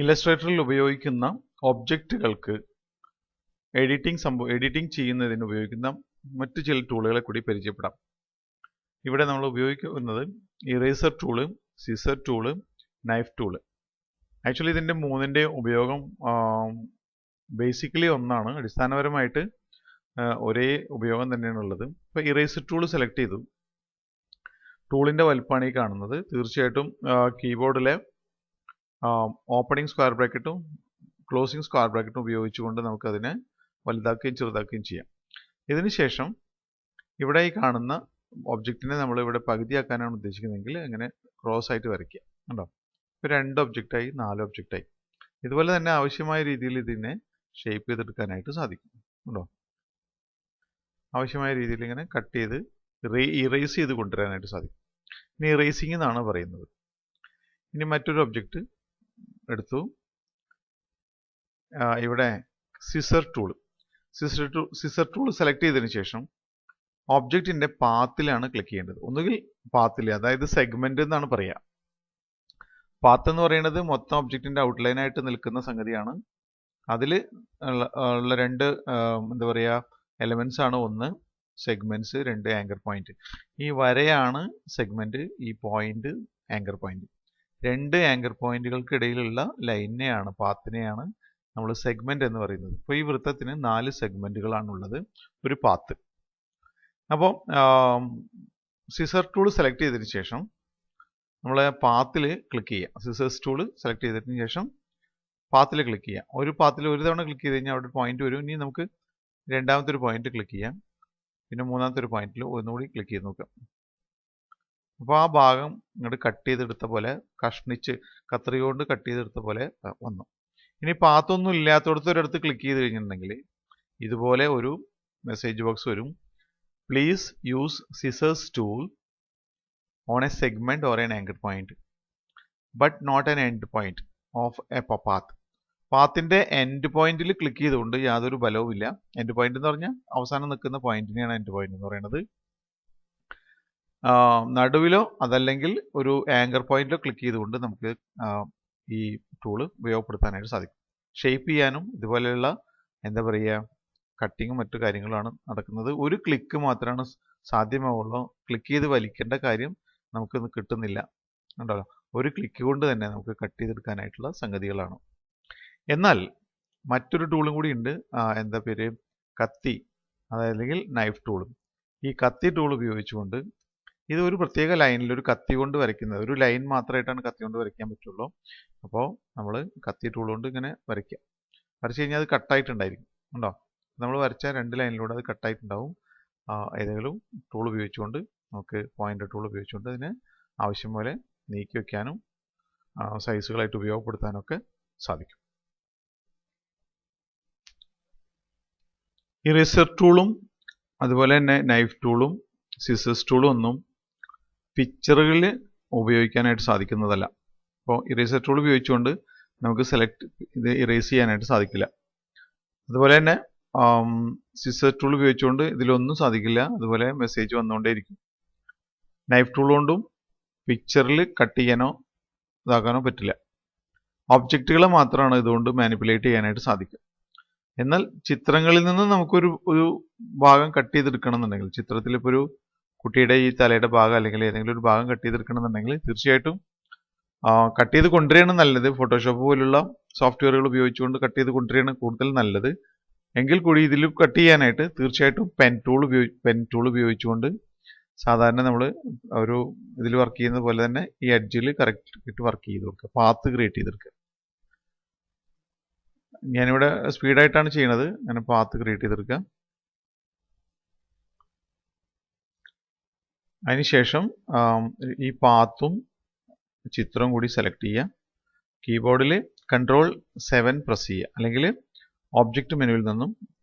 ഇല്ലസ്ട്രേറ്ററിൽ ഉപയോഗിക്കുന്ന ഒബ്ജക്റ്റുകൾക്ക് എഡിറ്റിംഗ് ചെയ്യുന്നതിന് ഉപയോഗിക്കുന്ന മറ്റു ചില ടൂളുകളെ കൂടി പരിചയപ്പെടാം. ഇവിടെ നമ്മൾ ഉപയോഗിക്കുന്നത് eraser tool, scissor tool, knife tool. Actually ഇതിൻ്റെ മൂന്നിൻ്റെ ഉപയോഗം ബേസിക്കലി ഒന്നാണ്. അടിസ്ഥാനപരമായിട്ട് ഒരേ ഉപയോഗം തന്നെയാണുള്ളത്. ഇപ്പോൾ ഇറേസർ ടൂൾ സെലക്ട് ചെയ്തു. ടൂളിൻ്റെ വലുപ്പമാണ് ഈ കാണുന്നത്. തീർച്ചയായിട്ടും കീബോർഡിലെ ഓപ്പണിംഗ് സ്ക്വയർ ബ്രാക്കറ്റും ക്ലോസിംഗ് സ്ക്വയർ ബ്രാക്കറ്റും ഉപയോഗിച്ചുകൊണ്ട് നമുക്കതിനെ വലുതാക്കുകയും ചെറുതാക്കുകയും ചെയ്യാം. ഇതിനുശേഷം ഇവിടെ ഈ കാണുന്ന ഒബ്ജക്റ്റിനെ നമ്മൾ ഇവിടെ പകുതിയാക്കാനാണ് ഉദ്ദേശിക്കുന്നതെങ്കിൽ അങ്ങനെ ക്രോസ് ആയിട്ട് വരയ്ക്കുക. കണ്ടോ? ഇപ്പോൾ 2 ഒബ്ജക്റ്റായി, 4 ഒബ്ജക്റ്റായി. ഇതുപോലെ തന്നെ ആവശ്യമായ രീതിയിൽ ഇതിനെ ഷേപ്പ് ചെയ്തെടുക്കാനായിട്ട് സാധിക്കും. കണ്ടോ? ആവശ്യമായ രീതിയിൽ ഇങ്ങനെ കട്ട് ചെയ്ത് ഇറേസ് ചെയ്ത് കൊണ്ടുവരാനായിട്ട് സാധിക്കും. ഇനി ഇറേസിംഗ് എന്നാണ് പറയുന്നത്. ഇനി മറ്റൊരു ഒബ്ജക്റ്റ് എടുത്തു. ഇവിടെ സിസർ ടൂൾ സെലക്ട് ചെയ്തതിന് ശേഷം ഒബ്ജക്റ്റിന്റെ പാത്തിലാണ് ക്ലിക്ക് ചെയ്യേണ്ടത്. ഒന്നുകിൽ പാത്തിൽ, അതായത് സെഗ്മെന്റ് എന്നാണ് പറയുക. പാത്ത് എന്ന് പറയുന്നത് മൊത്തം ഒബ്ജക്റ്റിന്റെ ഔട്ട്ലൈൻ ആയിട്ട് നിൽക്കുന്ന സംഗതിയാണ്. അതിൽ ഉള്ള 2 എന്താ പറയുക എലമെന്റ്സ് ആണ്. ഒന്ന് സെഗ്മെന്റ്സ്, 2 ആങ്കർ പോയിന്റ്. ഈ വരയാണ് സെഗ്മെന്റ്, ഈ പോയിന്റ് ആങ്കർ പോയിന്റ്. 2 ആങ്കർ പോയിന്റുകൾക്കിടയിലുള്ള ലൈനെയാണ്, പാത്തിനെയാണ് നമ്മൾ സെഗ്മെന്റ് എന്ന് പറയുന്നത്. ഇപ്പോൾ ഈ വൃത്തത്തിന് 4 സെഗ്മെന്റുകളാണുള്ളത്, ഒരു പാത്ത്. അപ്പോൾ സിസർ ടൂൾ സെലക്ട് ചെയ്തതിന് ശേഷം നമ്മൾ പാത്തിൽ ക്ലിക്ക് ചെയ്യുക. സിസേഴ്സ് ടൂൾ സെലക്ട് ചെയ്തതിന് ശേഷം പാത്തിൽ ക്ലിക്ക് ചെയ്യുക. ഒരു പാത്തിൽ ഒരു തവണ ക്ലിക്ക് ചെയ്ത് കഴിഞ്ഞാൽ അവിടെ പോയിന്റ് വരും. ഇനി നമുക്ക് രണ്ടാമത്തെ ഒരു പോയിന്റ് ക്ലിക്ക് ചെയ്യാം. പിന്നെ മൂന്നാമത്തെ ഒരു പോയിന്റിൽ ഒന്നുകൂടി ക്ലിക്ക് ചെയ്ത് നോക്കാം. അപ്പോൾ ആ ഭാഗം ഇങ്ങോട്ട് കട്ട് ചെയ്തെടുത്ത പോലെ, കഷ്ണിച്ച് കത്രിക കൊണ്ട് കട്ട് ചെയ്തെടുത്ത പോലെ വന്നു. ഇനി പാത്തൊന്നും ഇല്ലാത്തടത്ത് ഒരിടത്ത് ക്ലിക്ക് ചെയ്ത് കഴിഞ്ഞിട്ടുണ്ടെങ്കിൽ ഇതുപോലെ ഒരു മെസ്സേജ് ബോക്സ് വരും. Please use scissors tool on a segment or an anchor point but not an end point of a path. പാത്തിന്റെ എൻഡ് പോയിന്റിൽ ക്ലിക്ക് ചെയ്തുകൊണ്ട് യാതൊരു ബലവും ഇല്ല. എൻഡ് പോയിന്റ് എന്ന് പറഞ്ഞാൽ അവസാനം നിൽക്കുന്ന പോയിന്റിനെയാണ് എൻഡ് പോയിന്റ് എന്ന് പറയുന്നത്. നടുവിലോ അതല്ലെങ്കിൽ ഒരു ആങ്കർ പോയിന്റിലോ ക്ലിക്ക് ചെയ്തുകൊണ്ട് നമുക്ക് ഈ ടൂള് ഉപയോഗപ്പെടുത്താനായിട്ട് സാധിക്കും. ഷേപ്പ് ചെയ്യാനും ഇതുപോലെയുള്ള എന്താ പറയുക കട്ടിങ്ങും മറ്റു കാര്യങ്ങളാണ് നടക്കുന്നത്. ഒരു ക്ലിക്ക് മാത്രമാണ് സാധ്യമാവുള്ളൂ. ക്ലിക്ക് ചെയ്ത് വലിക്കേണ്ട കാര്യം നമുക്ക് കിട്ടുന്നില്ല. ഉണ്ടല്ലോ, ഒരു ക്ലിക്ക് കൊണ്ട് തന്നെ നമുക്ക് കട്ട് ചെയ്തെടുക്കാനായിട്ടുള്ള സംഗതികളാണ്. എന്നാൽ മറ്റൊരു ടൂളും കൂടി ഉണ്ട്. എന്താ പേര്, കത്തി, അല്ലെങ്കിൽ നൈഫ് ടൂളും. ഈ കത്തി ടൂൾ ഉപയോഗിച്ചുകൊണ്ട് ഇത് ഒരു പ്രത്യേക ലൈനിൽ ഒരു കത്തി കൊണ്ട് വരയ്ക്കുന്നത്, ഒരു ലൈൻ മാത്രമായിട്ടാണ് കത്തി കൊണ്ട് വരയ്ക്കാൻ പറ്റുള്ളൂ. അപ്പോൾ നമ്മൾ കത്തി ടൂൾ കൊണ്ട് ഇങ്ങനെ വരയ്ക്കുക. വരച്ച് കഴിഞ്ഞാൽ അത് കട്ടായിട്ടുണ്ടായിരിക്കും. ഉണ്ടോ? നമ്മൾ വരച്ച 2 ലൈനിലൂടെ അത് കട്ടായിട്ടുണ്ടാവും. ഏതെങ്കിലും ടൂൾ ഉപയോഗിച്ചുകൊണ്ട് നമുക്ക് പോയിന്റ് ടൂൾ ഉപയോഗിച്ചുകൊണ്ട് അതിനെ ആവശ്യം പോലെ നീക്കി വയ്ക്കാനും സൈസുകളായിട്ട് ഉപയോഗപ്പെടുത്താനൊക്കെ സാധിക്കും. ഇറേസർ ടൂളും അതുപോലെ തന്നെ നൈഫ് ടൂളും സിസേഴ്സ് ടൂളും ഒന്നും പിക്ചറുകളിൽ ഉപയോഗിക്കാനായിട്ട് സാധിക്കുന്നതല്ല. അപ്പോൾ ഇറേസർ ടൂൾ ഉപയോഗിച്ചുകൊണ്ട് നമുക്ക് ഇത് ഇറേസ് ചെയ്യാനായിട്ട് സാധിക്കില്ല. അതുപോലെ തന്നെ സിസർ ടൂൾ ഉപയോഗിച്ചുകൊണ്ട് ഇതിലൊന്നും സാധിക്കില്ല. അതുപോലെ മെസ്സേജ് വന്നുകൊണ്ടേയിരിക്കും. നൈഫ് ടൂൾ കൊണ്ടും പിക്ചറിൽ കട്ട് ചെയ്യാനോ ഇതാക്കാനോ പറ്റില്ല. ഒബ്ജക്റ്റുകളെ മാത്രമാണ് ഇതുകൊണ്ട് മാനിപ്പുലേറ്റ് ചെയ്യാനായിട്ട് സാധിക്കുക. എന്നാൽ ചിത്രങ്ങളിൽ നിന്ന് നമുക്കൊരു ഭാഗം കട്ട് ചെയ്തെടുക്കണം എന്നുണ്ടെങ്കിൽ, ചിത്രത്തിൽ ഇപ്പോൾ ഒരു കുട്ടിയുടെ ഈ തലയുടെ ഭാഗം അല്ലെങ്കിൽ ഏതെങ്കിലും ഒരു ഭാഗം കട്ട് ചെയ്തെടുക്കണം എന്നുണ്ടെങ്കിൽ തീർച്ചയായിട്ടും കട്ട് ചെയ്ത് കൊണ്ടുവരികയാണ് നല്ലത്. ഫോട്ടോഷോപ്പ് പോലുള്ള സോഫ്റ്റ്വെയറുകൾ ഉപയോഗിച്ചുകൊണ്ട് കട്ട് ചെയ്ത് കൊണ്ടുവരികയാണ് കൂടുതൽ നല്ലത്. എങ്കിൽ കൂടി ഇതിൽ കട്ട് ചെയ്യാനായിട്ട് തീർച്ചയായിട്ടും പെൻ ടൂൾ ഉപയോഗിച്ചുകൊണ്ട് സാധാരണ നമ്മൾ ഒരു ഇതിൽ വർക്ക് ചെയ്യുന്നത് പോലെ തന്നെ ഈ എഡ്ജിൽ കറക്റ്റ് വർക്ക് ചെയ്ത് കൊടുക്കുക, പാത്ത് ക്രിയേറ്റ് ചെയ്തെടുക്കുക. ഞാനിവിടെ സ്പീഡായിട്ടാണ് ചെയ്യണത്. അങ്ങനെ പാത്ത് ക്രിയേറ്റ് ചെയ്തെടുക്കുക. അതിനുശേഷം ഈ പാത്തും ചിത്രവും കൂടി സെലക്ട് ചെയ്യുക. കീബോർഡിൽ Ctrl+7 പ്രസ് ചെയ്യുക, അല്ലെങ്കിൽ ഒബ്ജക്റ്റ് മെനുവിൽ നിന്നും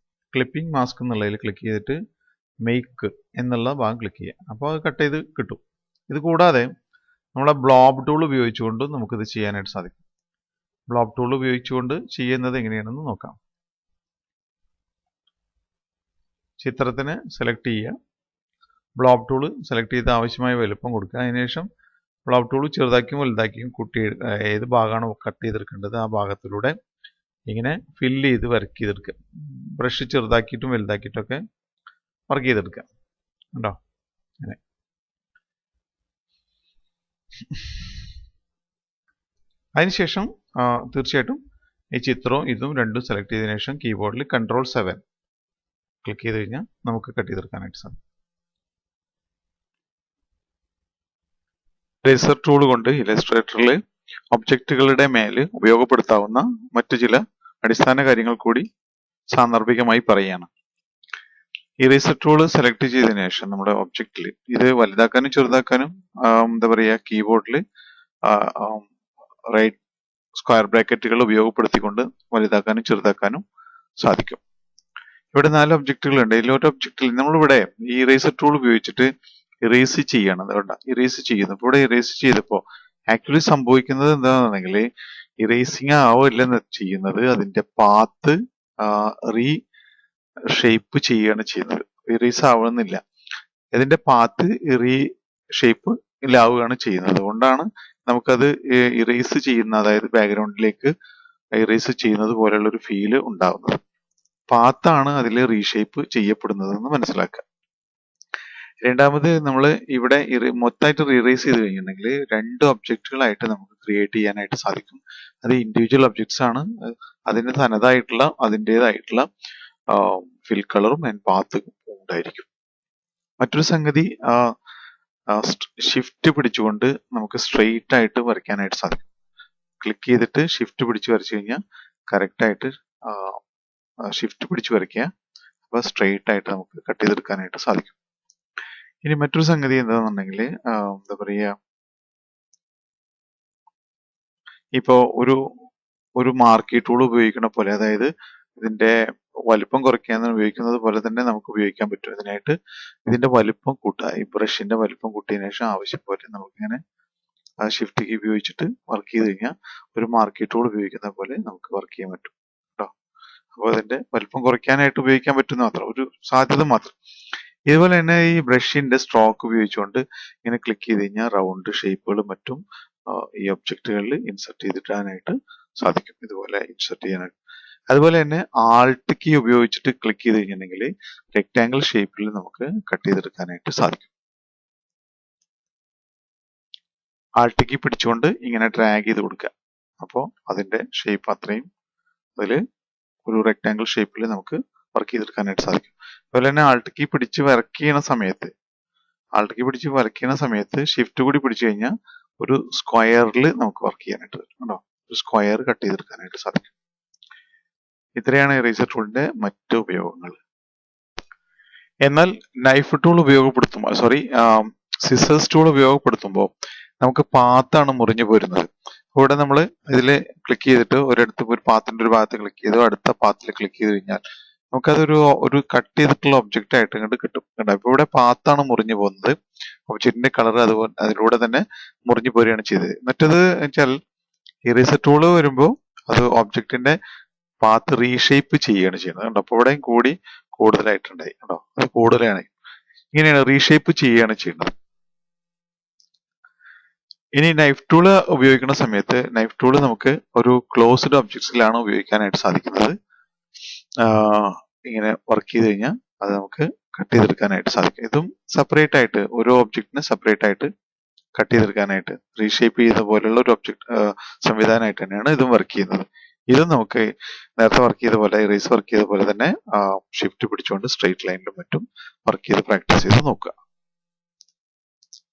ക്ലിപ്പിംഗ് മാസ്ക് എന്നുള്ളതിൽ ക്ലിക്ക് ചെയ്തിട്ട് മേക്ക് എന്നുള്ള ഭാഗം ക്ലിക്ക് ചെയ്യുക. അപ്പോൾ അത് കട്ട് ചെയ്ത് കിട്ടും. ഇത് കൂടാതെ നമ്മളെ ബ്ലോബ് ടൂൾ ഉപയോഗിച്ചുകൊണ്ട് നമുക്കിത് ചെയ്യാനായിട്ട് സാധിക്കും. ബ്ലോബ് ടൂൾ ഉപയോഗിച്ചുകൊണ്ട് ചെയ്യുന്നത് എങ്ങനെയാണെന്ന് നോക്കാം. ചിത്രത്തിന് സെലക്ട് ചെയ്യുക, ബ്ലോബ് ടൂൾ സെലക്ട് ചെയ്ത് ആവശ്യമായ വലുപ്പം കൊടുക്കുക. അതിനുശേഷം ഫ്ലവർ ടൂൾ ചെറുതാക്കിയും വലുതാക്കിയും ഏത് ഭാഗമാണോ കട്ട് ചെയ്തെടുക്കേണ്ടത് ആ ഭാഗത്തിലൂടെ ഇങ്ങനെ ഫില്ല് ചെയ്ത് വർക്ക് ചെയ്തെടുക്കുക. ബ്രഷ് ചെറുതാക്കിയിട്ടും വലുതാക്കിയിട്ടൊക്കെ വർക്ക് ചെയ്തെടുക്കുക. കണ്ടോ? അങ്ങനെ. അതിനുശേഷം തീർച്ചയായിട്ടും ഈ ചിത്രവും ഇതും രണ്ടും സെലക്ട് ചെയ്തതിനു ശേഷം കീബോർഡിൽ Ctrl+7 ക്ലിക്ക് ചെയ്ത് കഴിഞ്ഞാൽ നമുക്ക് കട്ട് ചെയ്തെടുക്കാനായിട്ട് സാധിക്കും. ലേസർ ടൂൾ കൊണ്ട് ഇലസ്ട്രേറ്ററിൽ ഒബ്ജക്റ്റുകളുടെ മേൽ ഉപയോഗപ്പെടുത്താവുന്ന മറ്റു ചില അടിസ്ഥാന കാര്യങ്ങൾ കൂടി സാന്ദർഭികമായി പറയുകയാണ്. ഇറേസർ ടൂൾ സെലക്ട് ചെയ്തതിനു ശേഷം നമ്മുടെ ഒബ്ജക്റ്റിൽ ഇത് വലുതാക്കാനും ചെറുതാക്കാനും എന്താ പറയുക കീബോർഡിൽ റൈറ്റ് സ്ക്വയർ ബ്രാക്കറ്റുകൾ ഉപയോഗപ്പെടുത്തിക്കൊണ്ട് വലുതാക്കാനും ചെറുതാക്കാനും സാധിക്കും. ഇവിടെ 4 ഒബ്ജക്റ്റുകളുണ്ട്. ഇതിൽ ഒരു ഒബ്ജക്റ്റിൽ നമ്മളിവിടെ ഈ ഇറേസർ ടൂൾ ഉപയോഗിച്ചിട്ട് ഇറേസ് ചെയ്യണം. അതുകൊണ്ട് ഇറേസ് ചെയ്യുന്നു. ഇവിടെ ഇറേസ് ചെയ്തപ്പോൾ ആക്ച്വലി സംഭവിക്കുന്നത് എന്താണെന്നുണ്ടെങ്കിൽ ഇറേസിങ് ആവില്ല ചെയ്യുന്നത്, അതിന്റെ പാത്ത് ഷേപ്പ് ചെയ്യുകയാണ് ചെയ്യുന്നത്. ഇറേസ് ആവുന്നില്ല, ഇതിന്റെ പാത്ത് ഷേപ്പിലാവുകയാണ് ചെയ്യുന്നത്. അതുകൊണ്ടാണ് നമുക്കത് ഇറേസ് ചെയ്യുന്ന, അതായത് ബാക്ക്ഗ്രൗണ്ടിലേക്ക് ഇറേസ് ചെയ്യുന്നത് പോലെയുള്ള ഒരു ഫീല് ഉണ്ടാവുന്നത്. പാത്താണ് അതിൽ റീഷേപ്പ് ചെയ്യപ്പെടുന്നതെന്ന് മനസ്സിലാക്കുക. രണ്ടാമത് നമ്മൾ ഇവിടെ മൊത്തമായിട്ട് ഇറേസ് ചെയ്ത് കഴിഞ്ഞിട്ടുണ്ടെങ്കിൽ 2 ഒബ്ജക്റ്റുകളായിട്ട് നമുക്ക് ക്രിയേറ്റ് ചെയ്യാനായിട്ട് സാധിക്കും. അത് ഇൻഡിവിജ്വൽ ഒബ്ജക്ട്സ് ആണ്. അതിന് തനതായിട്ടുള്ള അതിൻ്റെതായിട്ടുള്ള ഫിൽ കളറും ആൻഡ് പാത്തും ഉണ്ടായിരിക്കും. മറ്റൊരു സംഗതി ഷിഫ്റ്റ് പിടിച്ചുകൊണ്ട് നമുക്ക് സ്ട്രെയിറ്റ് ആയിട്ട് വരയ്ക്കാനായിട്ട് സാധിക്കും. ക്ലിക്ക് ചെയ്തിട്ട് ഷിഫ്റ്റ് പിടിച്ച് വരച്ചു കഴിഞ്ഞാൽ കറക്റ്റ് ആയിട്ട് ഷിഫ്റ്റ് പിടിച്ച് വരയ്ക്കുക. അപ്പോൾ സ്ട്രെയിറ്റ് ആയിട്ട് നമുക്ക് കട്ട് ചെയ്തെടുക്കാനായിട്ട് സാധിക്കും. ഇനി മറ്റൊരു സംഗതി എന്താണെന്നുണ്ടെങ്കിൽ എന്താ പറയുക, ഇപ്പോൾ ഒരു മാർക്കി ടൂൾ ഉപയോഗിക്കുന്ന പോലെ, അതായത് ഇതിന്റെ വലിപ്പം കുറയ്ക്കാൻ ഉപയോഗിക്കുന്നത് പോലെ തന്നെ നമുക്ക് ഉപയോഗിക്കാൻ പറ്റും. ഇതിനായിട്ട് ഇതിന്റെ വലിപ്പം കൂട്ടുക. ഈ ബ്രഷിന്റെ വലിപ്പം കൂട്ടിയതിനു ശേഷം ആവശ്യം പോലെ നമുക്കിങ്ങനെ ഷിഫ്റ്റ് കീ ഉപയോഗിച്ചിട്ട് വർക്ക് ചെയ്ത് കഴിഞ്ഞാൽ ഒരു മാർക്കി ടൂൾ ഉപയോഗിക്കുന്ന പോലെ നമുക്ക് വർക്ക് ചെയ്യാൻ പറ്റും കേട്ടോ. അപ്പോൾ അതിന്റെ വലിപ്പം കുറയ്ക്കാനായിട്ട് ഉപയോഗിക്കാൻ പറ്റുന്ന മാത്രം ഒരു സാധ്യത മാത്രം. ഇതുപോലെ തന്നെ ഈ ബ്രഷിന്റെ സ്ട്രോക്ക് ഉപയോഗിച്ചുകൊണ്ട് ഇങ്ങനെ ക്ലിക്ക് ചെയ്ത് കഴിഞ്ഞാൽ റൗണ്ട് ഷേപ്പുകളും മറ്റും ഈ ഒബ്ജക്റ്റുകളിൽ ഇൻസെർട്ട് ചെയ്തിടാനായിട്ട് സാധിക്കും. ഇതുപോലെ ഇൻസെർട്ട് ചെയ്യാനായിട്ട്. അതുപോലെ തന്നെ ആൾട്ട് കീ ഉപയോഗിച്ചിട്ട് ക്ലിക്ക് ചെയ്ത് കഴിഞ്ഞിട്ടുണ്ടെങ്കിൽ റെക്ടാങ്കിൾ ഷേപ്പിൽ നമുക്ക് കട്ട് ചെയ്തെടുക്കാനായിട്ട് സാധിക്കും. ആൾട്ട് കീ പിടിച്ചുകൊണ്ട് ഇങ്ങനെ ഡ്രാഗ് ചെയ്ത് കൊടുക്കുക. അപ്പോൾ അതിന്റെ ഷേപ്പ് അത്രയും അതിൽ ഒരു റെക്ടാങ്കിൾ ഷേപ്പിൽ നമുക്ക് വർക്ക് ചെയ്തെടുക്കാനായിട്ട് സാധിക്കും. അതുപോലെ തന്നെ ആൾട്ട് കീ പിടിച്ച് വർക്ക് ചെയ്യുന്ന സമയത്ത് ഷിഫ്റ്റ് കൂടി പിടിച്ചു കഴിഞ്ഞാൽ ഒരു സ്ക്വയറിൽ നമുക്ക് വർക്ക് ചെയ്യാനായിട്ട് പറ്റും കേട്ടോ. ഒരു സ്ക്വയർ കട്ട് ചെയ്തെടുക്കാനായിട്ട് സാധിക്കും. ഇത്രയാണ് ഇറേസർ ടൂളിന്റെ മറ്റ് ഉപയോഗങ്ങൾ. എന്നാൽ നൈഫ് ടൂൾ സിസേഴ്സ് ടൂൾ ഉപയോഗപ്പെടുത്തുമ്പോൾ നമുക്ക് പാത്താണ് മുറിഞ്ഞു പോരുന്നത്. ഇവിടെ നമ്മൾ ഇതിൽ ക്ലിക്ക് ചെയ്തിട്ട് ഒരു പാത്തിന്റെ ഒരു ഭാഗത്ത് ക്ലിക്ക് ചെയ്തു അടുത്ത പാത്തിൽ ക്ലിക്ക് ചെയ്ത് കഴിഞ്ഞാൽ നമുക്കതൊരു കട്ട് ചെയ്തിട്ടുള്ള ഒബ്ജക്റ്റ് ആയിട്ട് ഇങ്ങോട്ട് കിട്ടും കേട്ടോ. ഇപ്പൊ ഇവിടെ പാത്താണ് മുറിഞ്ഞു പോകുന്നത്. ഒബ്ജക്റ്റിന്റെ കളർ അതുപോലെ അതിലൂടെ തന്നെ മുറിഞ്ഞു പോരുകയാണ് ചെയ്തത്. മറ്റേത് വെച്ചാൽ ഇറേസർ ടൂള് വരുമ്പോൾ അത് ഒബ്ജക്റ്റിന്റെ പാത്ത് റീഷേപ്പ് ചെയ്യുകയാണ് ചെയ്യുന്നത് കേട്ടോ. അപ്പൊ ഇവിടെയും കൂടുതലായിട്ടുണ്ടായി കേട്ടോ. അത് കൂടുതലാണ്. ഇങ്ങനെയാണ് റീഷേപ്പ് ചെയ്യുകയാണ് ചെയ്യുന്നത്. ഇനി നൈഫ് ടൂള് ഉപയോഗിക്കുന്ന സമയത്ത് നൈഫ് ടൂള് നമുക്ക് ഒരു ക്ലോസ്ഡ് ഒബ്ജക്ട്സിലാണ് ഉപയോഗിക്കാനായിട്ട് സാധിക്കുന്നത്. ഇങ്ങനെ വർക്ക് ചെയ്ത് കഴിഞ്ഞാൽ അത് നമുക്ക് കട്ട് ചെയ്തെടുക്കാനായിട്ട് സാധിക്കും. ഇതും സെപ്പറേറ്റ് ആയിട്ട് ഓരോ ഒബ്ജക്റ്റിനെ സെപ്പറേറ്റ് ആയിട്ട് കട്ട് ചെയ്തെടുക്കാനായിട്ട് റീഷേപ്പ് ചെയ്യുന്ന പോലെയുള്ള ഒരു സംവിധാനമായിട്ട് തന്നെയാണ് ഇതും വർക്ക് ചെയ്യുന്നത്. ഇതും നമുക്ക് നേരത്തെ വർക്ക് ചെയ്ത പോലെ ഇറേസ് വർക്ക് ചെയ്ത പോലെ തന്നെ ഷിഫ്റ്റ് പിടിച്ചുകൊണ്ട് സ്ട്രെയിറ്റ് ലൈനിലും മറ്റും വർക്ക് ചെയ്ത് പ്രാക്ടീസ് ചെയ്ത് നോക്കുക.